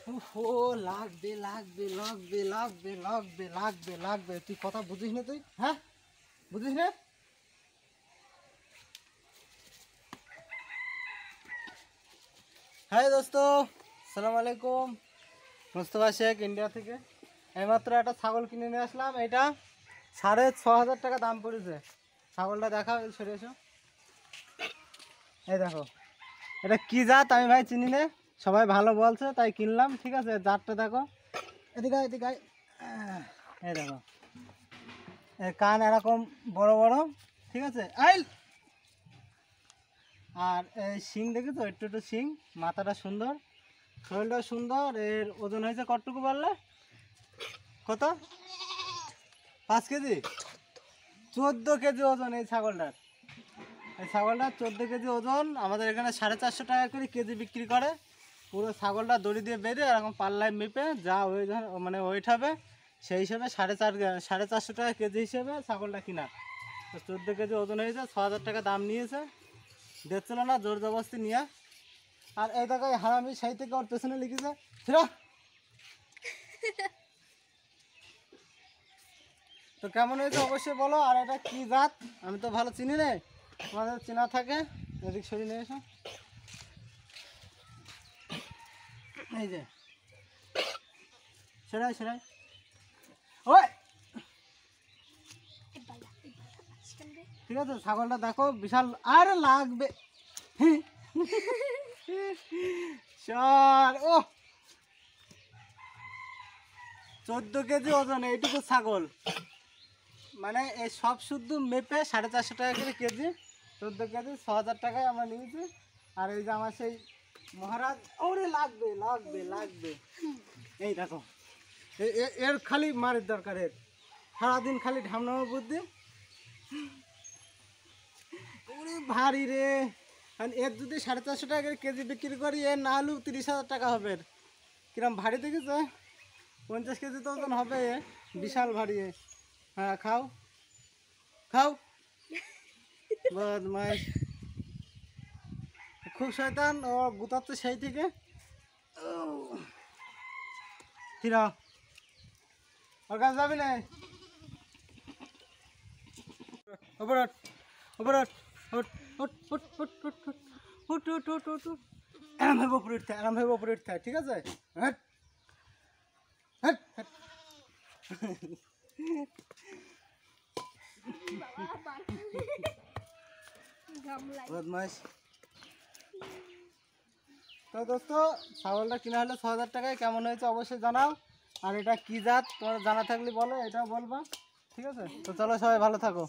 ও লাগবে লাগবে লাগবে লাগবে লাগবে লাগবে লাগবে, তুই কথা বুঝিস না? তুই হ্যাঁ বুঝিস না? হ্যাঁ দোস্ত, সালাম আলাইকুম। মুস্তফা শেখ, ইন্ডিয়া থেকে। এইমাত্র একটা ছাগল কিনে নিয়ে আসলাম। এটা 6,500 টাকা দাম পড়েছে। ছাগলটা দেখাও, সরে এসো। এই দেখো, এটা কি জাত আমি ভাই চিনি না, সবাই ভালো বলছে তাই কিনলাম। ঠিক আছে, জাতটা দেখো। এদিকে এদিকে। এই দেখো, এর কান এরকম বড় বড়। ঠিক আছে, আইল। আর এই শিং দেখেছো, একটু একটু শিং। মাথাটা সুন্দর, শরীরটা সুন্দর। এর ওজন হয়েছে কতটুকু বললে? কত? 5 কেজি? 14 কেজি ওজন এই ছাগলটার। এই ছাগলটার 14 কেজি ওজন। আমাদের এখানে 450 টাকা করে কেজি বিক্রি করে। পুরো ছাগলটা দড়ি দিয়ে বেঁধে এরকম পাল্লায় মেপে যা ওই মানে ওয়েট হবে সেই হিসেবে 450 টাকা কেজি হিসেবে ছাগলটা কিনা। তো 14 কেজি ওজন হয়েছে, 6,000 টাকা দাম নিয়েছে। দেখছিল না, জোর জবরদস্তি নিয়ে। আর এই দেখো, হারামি সেই থেকে ওর পেছনে লিখেছে ফিরো। তো কেমন হয়েছে অবশ্যই বলো। আর এটা কি জাত আমি তো ভালো চিনি না, তোমাদের চেনা থাকে। এদিক সরিয়ে নিয়ে এসো। এই যে সেরাই সেরাই। ওই ঠিক আছে, ছাগলটা দেখো বিশাল। আর লাগবে সর। ও 14 কেজি ওজন এইটুকু ছাগল। মানে এই সব শুদ্ধ মেপে 450 টাকা করে কেজি। 14 কেজি 6,000 টাকায় আমরা নিয়েছি। আর এই যে আমার সেই মহারাজ, ওরে লাগবে লাগবে লাগবে। এই দেখো, এর খালি মারের দরকার। এর সারাদিন খালি ঢামনামা বুদ্ধি। ওরে ভারী রে। এর যদি 450 টাকা করে কেজি বিক্রি করি, এর না হলেও 30,000 টাকা হবে। কিরম ভারী দেখেছো? 50 কেজি তো ওজন হবে। বিশাল ভারী। হ্যাঁ খাও খাও। বদমাইশ, খুব শয়তান। ও গুতাচ্ছে সেই থেকে। ফিরা, ওর কাছে যাবি না। ওপর ওঠ, ওপর ওঠ, ওঠ ওঠ ওঠ ওঠ ওঠ ওঠ ওঠ ওঠ ওঠ ওঠ। আরাম ভাবে উপরে উঠতে, আরাম ভাবে উপরে উঠতে, ঠিক আছে? হ্যাঁ হ্যাঁ হ্যাঁ। বদমাইশ। তো দোস্ত, ছাগলটা কিনা হলো 6,000 টাকায়। কেমন হয়েছে অবশ্যই জানাও। আর এটা কি জাত তোমার জানা থাকলে বলো, এটাও বলবা। ঠিক আছে, তো চলো সবাই ভালো থাকো।